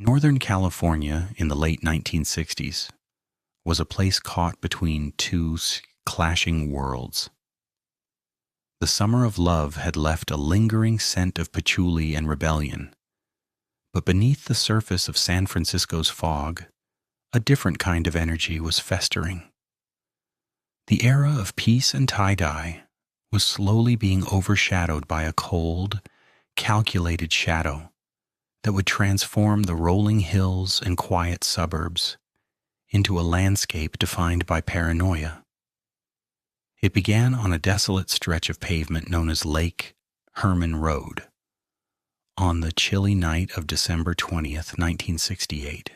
Northern California in the late 1960s was a place caught between two clashing worlds. The summer of love had left a lingering scent of patchouli and rebellion, but beneath the surface of San Francisco's fog, a different kind of energy was festering. The era of peace and tie-dye was slowly being overshadowed by a cold, calculated shadow that would transform the rolling hills and quiet suburbs into a landscape defined by paranoia. It began on a desolate stretch of pavement known as Lake Herman Road on the chilly night of December 20th, 1968.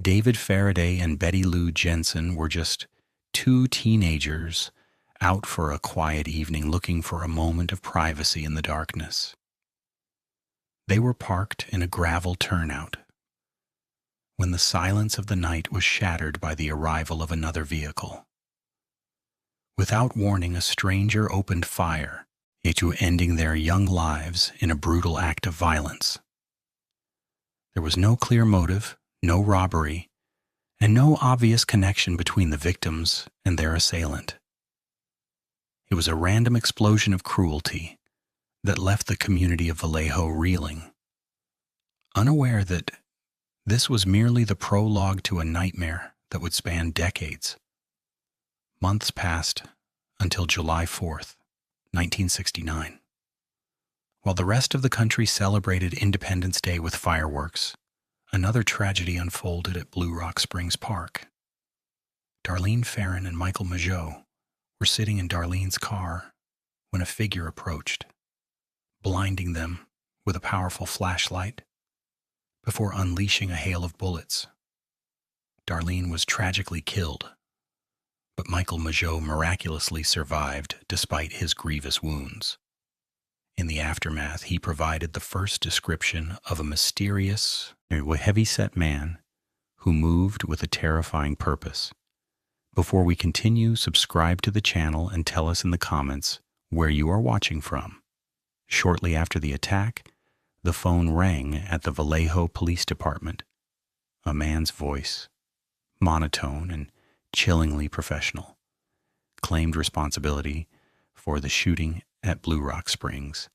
David Faraday and Betty Lou Jensen were just two teenagers out for a quiet evening looking for a moment of privacy in the darkness. They were parked in a gravel turnout when the silence of the night was shattered by the arrival of another vehicle. Without warning, a stranger opened fire, ending their young lives in a brutal act of violence. There was no clear motive, no robbery, and no obvious connection between the victims and their assailant. It was a random explosion of cruelty that left the community of Vallejo reeling, unaware that this was merely the prologue to a nightmare that would span decades. Months passed until July 4th, 1969. While the rest of the country celebrated Independence Day with fireworks, another tragedy unfolded at Blue Rock Springs Park. Darlene Ferrin and Michael Mageau were sitting in Darlene's car when a figure approached, blinding them with a powerful flashlight before unleashing a hail of bullets. Darlene was tragically killed, but Michael Mageau miraculously survived despite his grievous wounds. In the aftermath, he provided the first description of a mysterious, heavy-set man who moved with a terrifying purpose. Before we continue, subscribe to the channel and tell us in the comments where you are watching from. Shortly after the attack, the phone rang at the Vallejo Police Department. A man's voice, monotone and chillingly professional, claimed responsibility for the shooting at Blue Rock Springs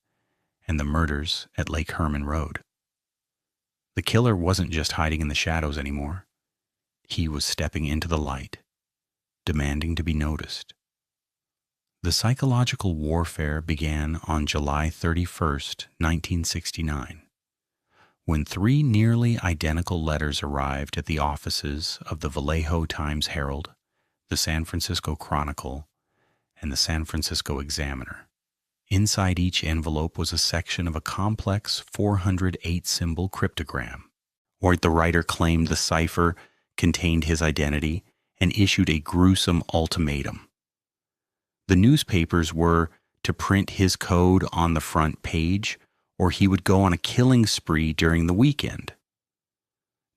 and the murders at Lake Herman Road. The killer wasn't just hiding in the shadows anymore. He was stepping into the light, demanding to be noticed. The psychological warfare began on July 31st, 1969, when three nearly identical letters arrived at the offices of the Vallejo Times-Herald, the San Francisco Chronicle, and the San Francisco Examiner. Inside each envelope was a section of a complex 408-symbol cryptogram. The writer claimed the cipher contained his identity and issued a gruesome ultimatum. The newspapers were to print his code on the front page, or he would go on a killing spree during the weekend.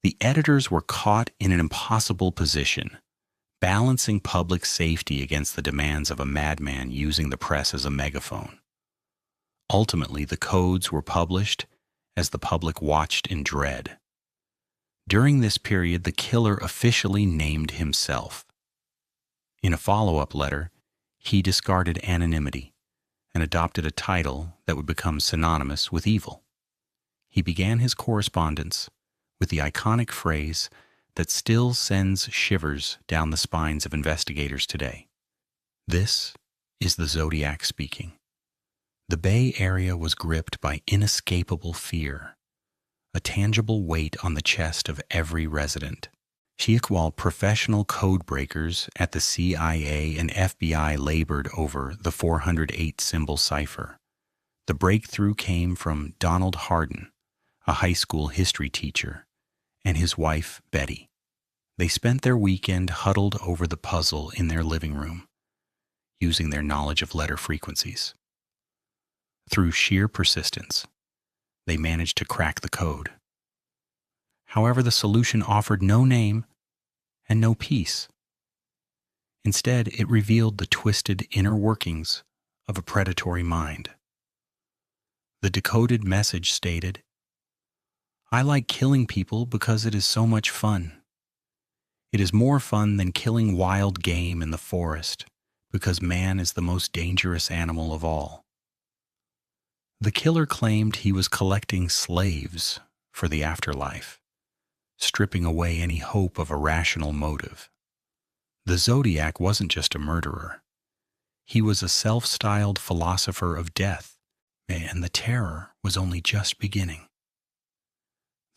The editors were caught in an impossible position, balancing public safety against the demands of a madman using the press as a megaphone. Ultimately, the codes were published as the public watched in dread. During this period, the killer officially named himself. In a follow-up letter, he discarded anonymity and adopted a title that would become synonymous with evil. He began his correspondence with the iconic phrase that still sends shivers down the spines of investigators today. This is the Zodiac speaking. The Bay Area was gripped by inescapable fear, a tangible weight on the chest of every resident. While professional code breakers at the CIA and FBI labored over the 408-symbol cipher, the breakthrough came from Donald Hardin, a high school history teacher, and his wife, Betty. They spent their weekend huddled over the puzzle in their living room, using their knowledge of letter frequencies. Through sheer persistence, they managed to crack the code. However, the solution offered no name and no peace. Instead, it revealed the twisted inner workings of a predatory mind. The decoded message stated, I like killing people because it is so much fun. It is more fun than killing wild game in the forest, because man is the most dangerous animal of all. The killer claimed he was collecting slaves for the afterlife, stripping away any hope of a rational motive. The Zodiac wasn't just a murderer. He was a self-styled philosopher of death, and the terror was only just beginning.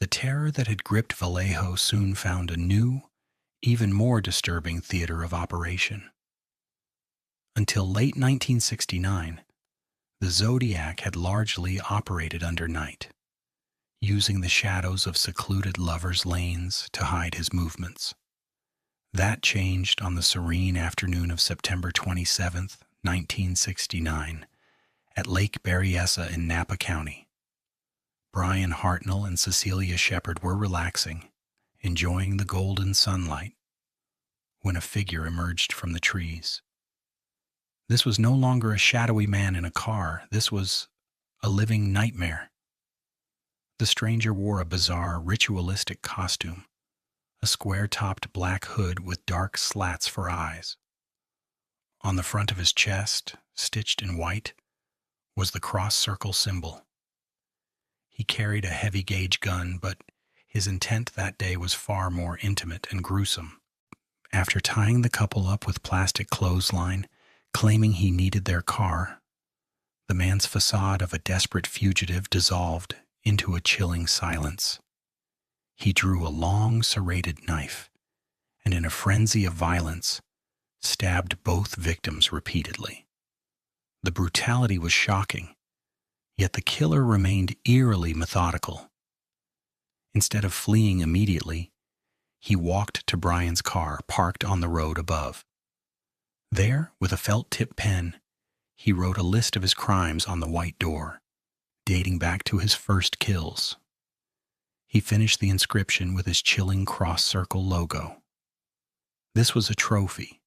The terror that had gripped Vallejo soon found a new, even more disturbing theater of operation. Until late 1969, the Zodiac had largely operated under night, using the shadows of secluded lovers' lanes to hide his movements. That changed on the serene afternoon of September 27, 1969, at Lake Berryessa in Napa County. Brian Hartnell and Cecilia Shepard were relaxing, enjoying the golden sunlight, when a figure emerged from the trees. This was no longer a shadowy man in a car. This was a living nightmare. The stranger wore a bizarre, ritualistic costume, a square-topped black hood with dark slats for eyes. On the front of his chest, stitched in white, was the cross-circle symbol. He carried a heavy-gauge gun, but his intent that day was far more intimate and gruesome. After tying the couple up with plastic clothesline, claiming he needed their car, the man's facade of a desperate fugitive dissolved into a chilling silence. He drew a long, serrated knife, and in a frenzy of violence, stabbed both victims repeatedly. The brutality was shocking, yet the killer remained eerily methodical. Instead of fleeing immediately, he walked to Brian's car parked on the road above. There, with a felt-tip pen, he wrote a list of his crimes on the white door, dating back to his first kills. He finished the inscription with his chilling cross-circle logo. This was a trophy,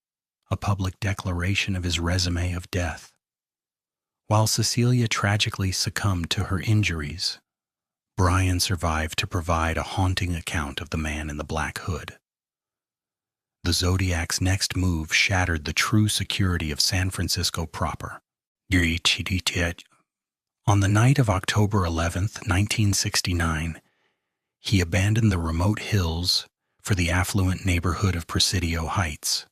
a public declaration of his resume of death. While Cecilia tragically succumbed to her injuries, Brian survived to provide a haunting account of the man in the black hood. The Zodiac's next move shattered the true security of San Francisco proper. On the night of October 11, 1969, he abandoned the remote hills for the affluent neighborhood of Presidio Heights.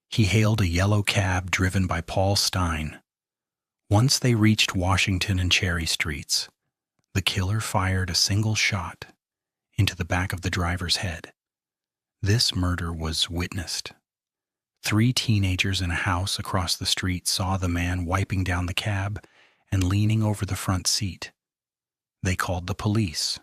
He hailed a yellow cab driven by Paul Stein. Once they reached Washington and Cherry Streets, the killer fired a single shot into the back of the driver's head. This murder was witnessed. 3 teenagers in a house across the street saw the man wiping down the cab and leaning over the front seat. They called the police,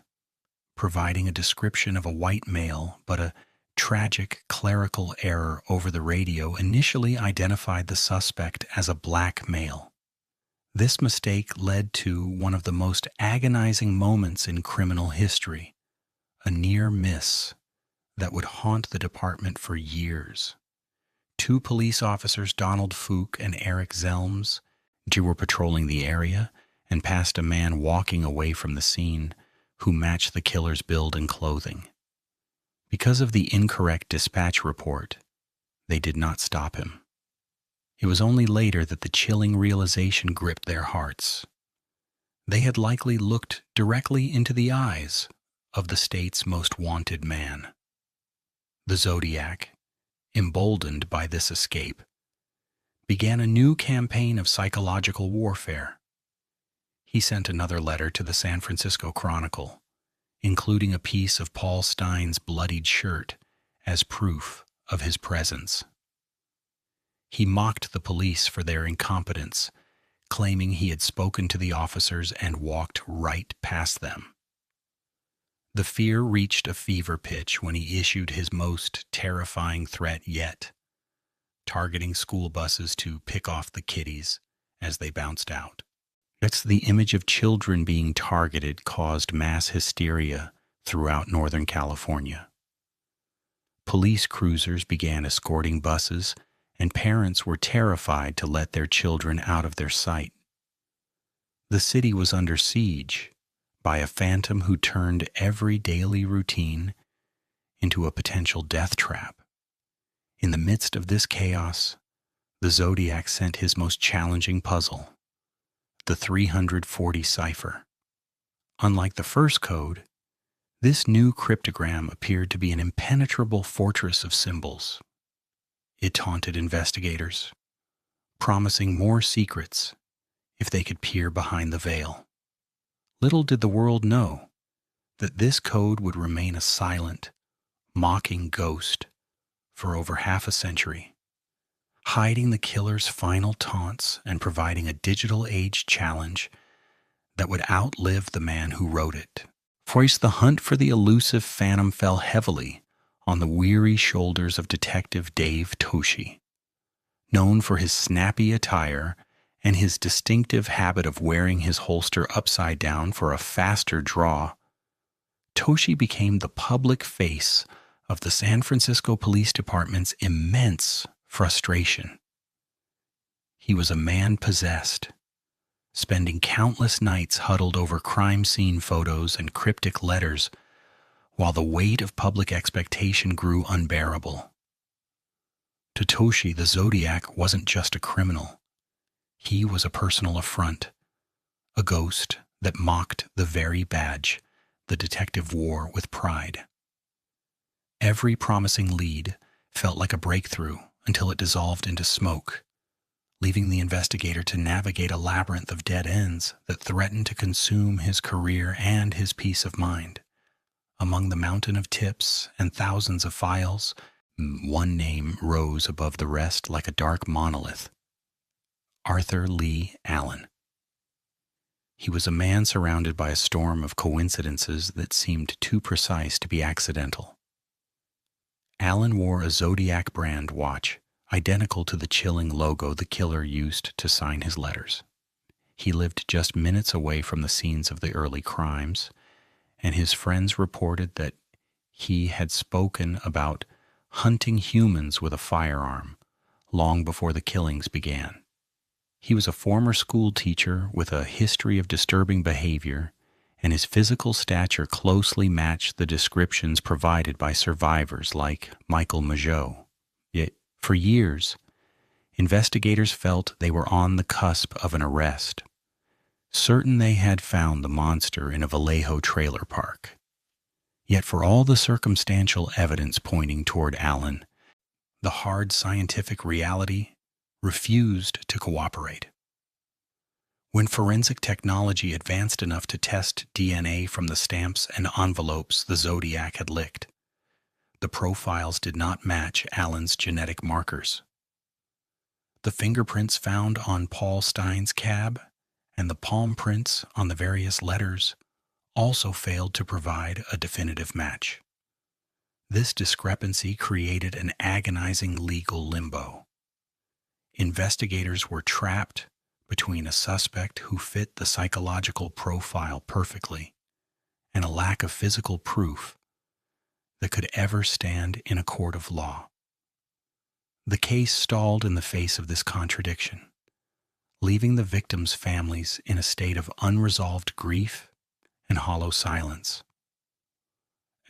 providing a description of a white male, but a tragic clerical error over the radio initially identified the suspect as a black male. This mistake led to one of the most agonizing moments in criminal history, a near miss that would haunt the department for years. 2 police officers, Donald Fook and Eric Zelms, were patrolling the area and passed a man walking away from the scene who matched the killer's build and clothing. Because of the incorrect dispatch report, they did not stop him. It was only later that the chilling realization gripped their hearts. They had likely looked directly into the eyes of the state's most wanted man. The Zodiac, emboldened by this escape, began a new campaign of psychological warfare. He sent another letter to the San Francisco Chronicle, including a piece of Paul Stein's bloodied shirt as proof of his presence. He mocked the police for their incompetence, claiming he had spoken to the officers and walked right past them. The fear reached a fever pitch when he issued his most terrifying threat yet, targeting school buses to pick off the kiddies as they bounced out. The image of children being targeted caused mass hysteria throughout Northern California. Police cruisers began escorting buses, and parents were terrified to let their children out of their sight. The city was under siege by a phantom who turned every daily routine into a potential death trap. In the midst of this chaos, the Zodiac sent his most challenging puzzle, the 340 cipher. Unlike the first code, this new cryptogram appeared to be an impenetrable fortress of symbols. It taunted investigators, promising more secrets if they could peer behind the veil. Little did the world know that this code would remain a silent, mocking ghost for over half a century, hiding the killer's final taunts and providing a digital age challenge that would outlive the man who wrote it. The hunt for the elusive phantom fell heavily on the weary shoulders of Detective Dave Toschi. Known for his snappy attire and his distinctive habit of wearing his holster upside down for a faster draw, Toschi became the public face of the San Francisco Police Department's immense frustration. He was a man possessed, spending countless nights huddled over crime scene photos and cryptic letters while the weight of public expectation grew unbearable. To Toschi, the Zodiac wasn't just a criminal. He was a personal affront, a ghost that mocked the very badge the detective wore with pride. Every promising lead felt like a breakthrough until it dissolved into smoke, leaving the investigator to navigate a labyrinth of dead ends that threatened to consume his career and his peace of mind. Among the mountain of tips and thousands of files, one name rose above the rest like a dark monolith: Arthur Lee Allen. He was a man surrounded by a storm of coincidences that seemed too precise to be accidental. Allen wore a Zodiac brand watch, identical to the chilling logo the killer used to sign his letters. He lived just minutes away from the scenes of the early crimes, and his friends reported that he had spoken about hunting humans with a firearm long before the killings began. He was a former school teacher with a history of disturbing behavior, and his physical stature closely matched the descriptions provided by survivors like Michael Mageau. Yet, for years, investigators felt they were on the cusp of an arrest, certain they had found the monster in a Vallejo trailer park. Yet for all the circumstantial evidence pointing toward Allen, the hard scientific reality refused to cooperate. When forensic technology advanced enough to test DNA from the stamps and envelopes the Zodiac had licked, the profiles did not match Allen's genetic markers. The fingerprints found on Paul Stein's cab and the palm prints on the various letters also failed to provide a definitive match. This discrepancy created an agonizing legal limbo. Investigators were trapped between a suspect who fit the psychological profile perfectly and a lack of physical proof that could ever stand in a court of law. The case stalled in the face of this contradiction, leaving the victims' families in a state of unresolved grief and hollow silence.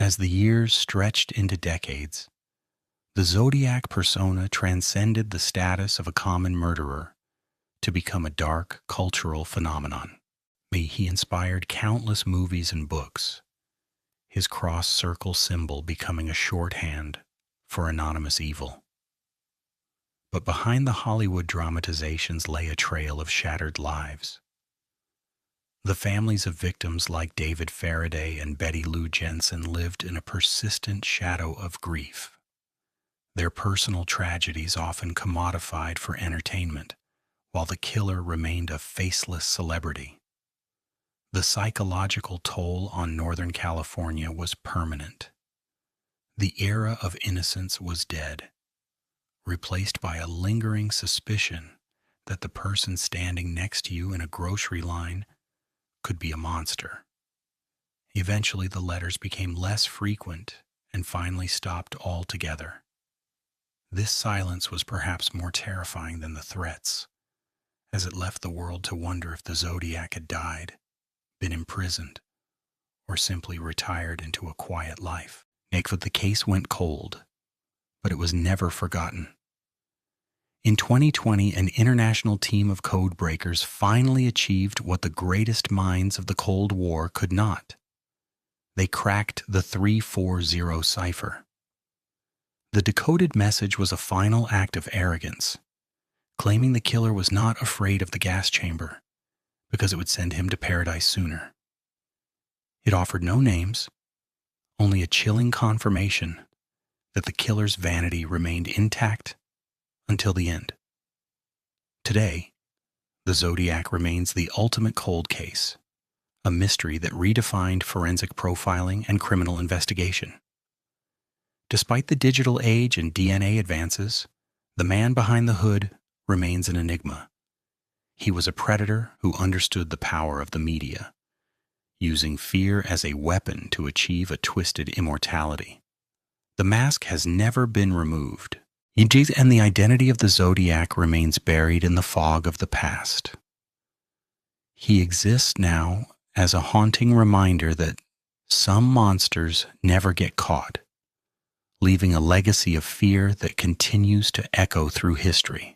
As the years stretched into decades, the Zodiac persona transcended the status of a common murderer to become a dark cultural phenomenon. He inspired countless movies and books, his cross-circle symbol becoming a shorthand for anonymous evil. But behind the Hollywood dramatizations lay a trail of shattered lives. The families of victims like David Faraday and Betty Lou Jensen lived in a persistent shadow of grief, their personal tragedies often commodified for entertainment, while the killer remained a faceless celebrity. The psychological toll on Northern California was permanent. The era of innocence was dead, replaced by a lingering suspicion that the person standing next to you in a grocery line could be a monster. Eventually, the letters became less frequent and finally stopped altogether. This silence was perhaps more terrifying than the threats, as it left the world to wonder if the Zodiac had died, been imprisoned, or simply retired into a quiet life. The case went cold, but it was never forgotten. In 2020, an international team of code breakers finally achieved what the greatest minds of the Cold War could not. They cracked the 340 cipher. The decoded message was a final act of arrogance, claiming the killer was not afraid of the gas chamber because it would send him to paradise sooner. It offered no names, only a chilling confirmation that the killer's vanity remained intact until the end. Today, the Zodiac remains the ultimate cold case, a mystery that redefined forensic profiling and criminal investigation. Despite the digital age and DNA advances, the man behind the hood remains an enigma. He was a predator who understood the power of the media, using fear as a weapon to achieve a twisted immortality. The mask has never been removed, and the identity of the Zodiac remains buried in the fog of the past. He exists now as a haunting reminder that some monsters never get caught, leaving a legacy of fear that continues to echo through history.